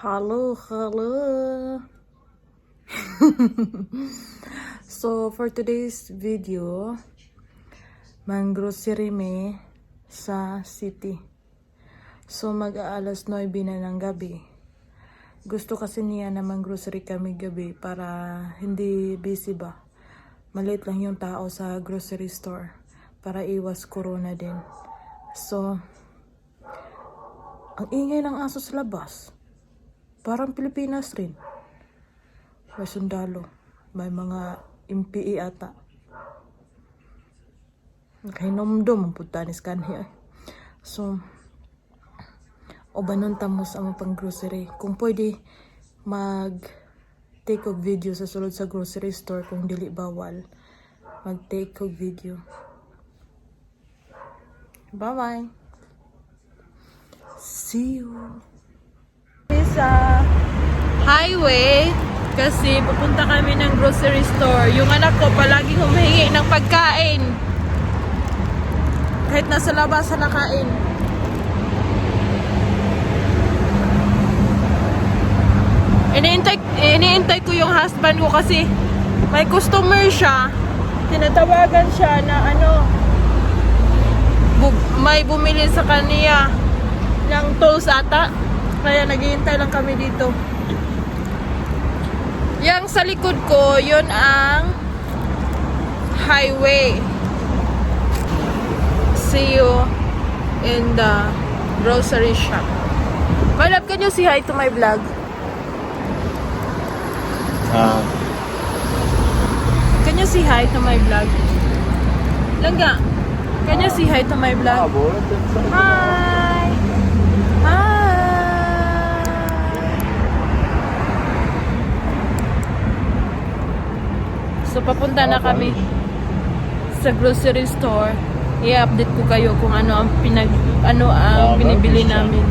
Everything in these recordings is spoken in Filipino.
Hello, hello. So for today's video, mang-grocery me sa city. So mag-aalas 9 na ng gabi. Gusto kasi niya na mang-grocery kami gabi para hindi busy ba. Maliit lang yung tao sa grocery store para iwas corona din. So ang ingay ng aso sa labas. Parang Pilipinas rin. May sundalo. May mga MPE ata. Nakahinomdom ang putanis kanhi. So, o banon tamos ang pang grocery. Kung pwede mag-take og video sa sulod sa grocery store kung dili bawal. Mag-take og video. Bye-bye. See you. Sa highway kasi pupunta kami ng grocery store. Yung anak ko palagi humihingi ng pagkain kahit nasa labas na nakain. Iniintay ko yung husband ko kasi may customer siya. Tinatawagan siya na may bumili sa kanya ng tools ata. Kaya naghihintay lang kami dito. Yang sa likod ko, yun ang highway. See you in the grocery shop. My love, can you say hi to my vlog? Can you say hi to my vlog? Langga, can you say hi to my vlog? Hi! So papunta na kami sa grocery store. I-update ko kayo kung ano ang binibili namin.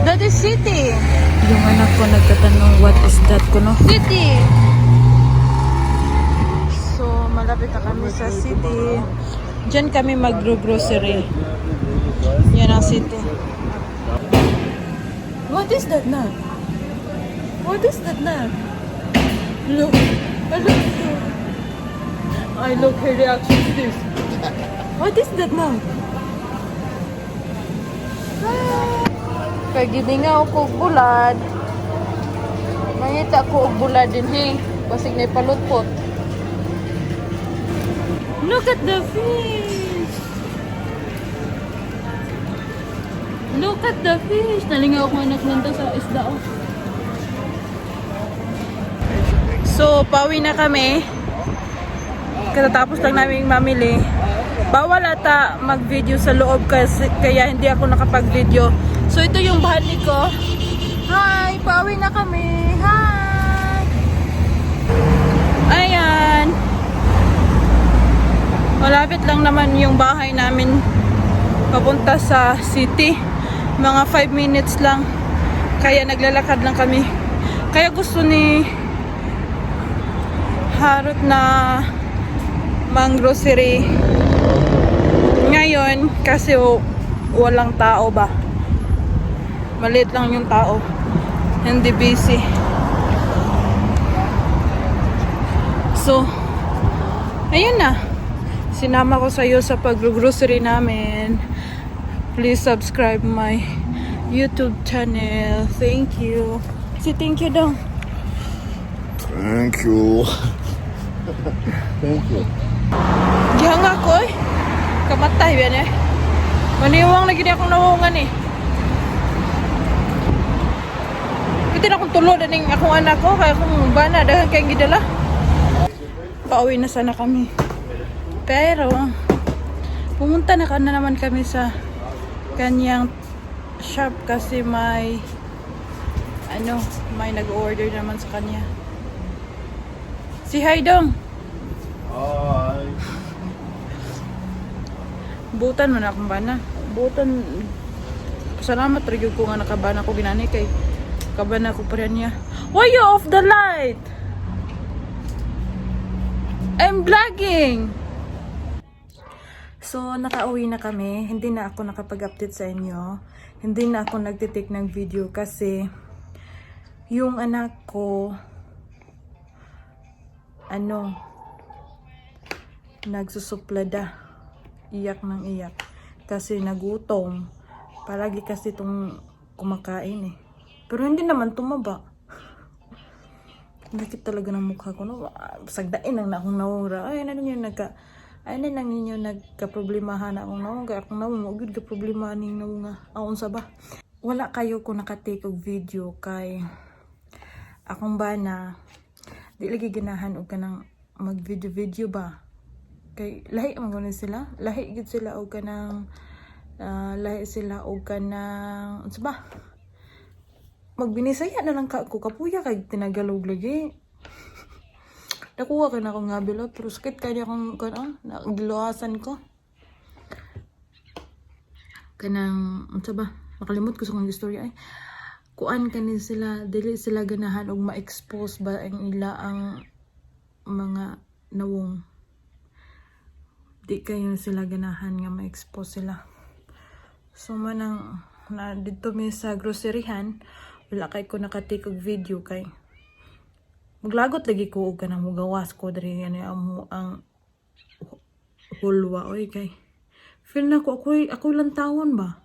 That is city. Yung anak ko nagtatanong what is that ko no? City. Malapit na kami sa city. Diyan kami mag-grocery. Yan ang city. What is that now? What is that now? Look. I look her reaction to this. What is that now? Kaya giningaw ko bulad. Nangita ko og bulad din he. Basig na ipalutpot. Look at the fish! Look at the fish! Nalingaw ko naglanta sa isda. Oh. So, pauwi na kami. Katatapos lang namin mamili. Bawal ata mag-video sa loob kasi, kaya hindi ako nakapag-video. So, ito yung bahali ko. Hi! Pauwi na kami! Hi! Ayan! Malapit lang naman yung bahay namin papunta sa city. Mga 5 minutes lang. Kaya naglalakad lang kami. Kaya gusto ni Harot na mang-grocery ngayon kasi walang tao ba. Maliit lang yung tao. Hindi busy. So, ayun na. Sinama ko sa iyo sa pag-grocery namin. Please subscribe my YouTube channel. Thank you. Say thank you daw. Thank you. Thank you. Diyan nga ko eh. Kamatay ba niya? Maniwang lagi niya akong nawungan eh. Ito na akong tulod ng akong anak ko. Kaya kung bana, dahil kayong gidala. Pauwi na sana kami. Pero, pumunta na naman kami sa kanyang shop kasi may nag-order naman sa kanya. Si hi dong. Hi. Butan mo na akong bana. Butan Salamat rin ko nga nakabana ko ginani kay kabana ko pa rin niya. Why you off the light? I'm vlogging! So, nakauwi na kami. Hindi na ako nakapag-update sa inyo. Hindi na ako nagtitake ng video kasi yung anak ko nagsusuplada. Iyak ng iyak. Kasi nagutom. Palagi kasi itong kumakain eh. Pero hindi naman tumaba. Nakit talaga ng mukha ko. No? Sagdain lang na akong nawura. Ay, ano yun lang ninyo nagka-problemahan akong nawura. Akong nawura. Magod ka-problemahan yung nawura. Akong saba. Wala kayo kung nakatake og video kay akong bana. Di lagi ganahan og kanang mag-video ba. Kay lahi man gani sila. Lahi gid sila og kanang lahi sila og kanang unsa ba? Magbinisaya na lang ka ako kapuya kay tinagalog lagi. Nakuha ka na akong nga bilo pero sakit kaya akong giluwasan ko. Kanang unsa ba? Makalimot ko sa kong istorya ay. Kuan kani sila dili sila ganahan og ma-expose ba ang ila ang mga nawong. Di kayo sila ganahan nga ma-expose sila. So manang na dito mi sa groceryhan wala kay ko nakatake og video kay maglagot lagi ko og kanang mugawas ko diri ang hulwa oy kay feel na ko ako lang tawon ba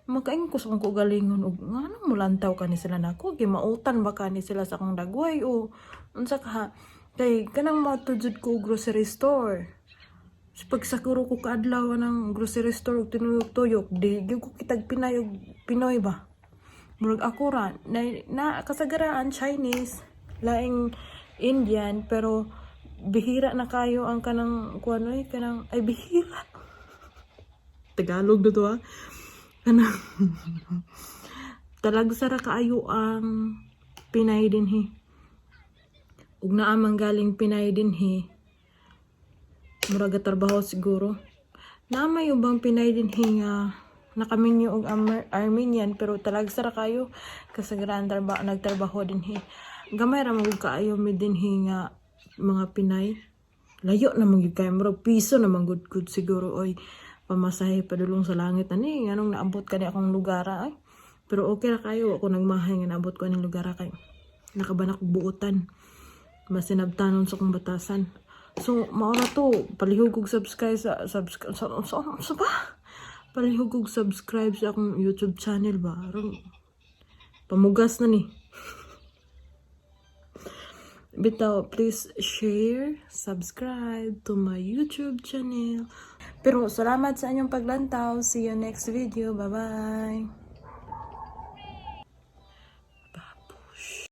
magkain ko sa kong galingon og nganong mulantaw kani sila nako gimautan ba kani sila sa akong dagway o unsa ka kay kanang matudjud ko grocery store pag sakuro ko kaadlaw ng grocery store og tinuyok-tuyok di gyud ko kitag Pinoy ba murag ako ra na kasagaraan Chinese laing Indian pero bihira na kayo ang kanang kuano kanang ay bihira Tagalog na to kanang talagsara kaayo ang Pinay dinhi ug naa man galing Pinay dinhi murag trabaho siguro na may ubang Pinay dinhi nga nakaminyo og Armenian pero talagsara kayo kasagaraan nagtrabaho dinhi gamay ra magud kaayo mi dinhi nga mga Pinay layo na magud kay murag piso na magud siguro oy pamasahe padulong sa langit ani nganong naabot kani akong lugar ay pero okay ra kayo ako nagmahay nga naabot ko aning lugar kay nakabanak og buotan masinabtanon sa kong batasan so mao na to palihog og subscribe sa ba palihog og subscribe sa akong YouTube channel ba aron pamugas na ni bitaw please share subscribe to my YouTube channel pero salamat sa inyong paglantaw see you next video bye bye.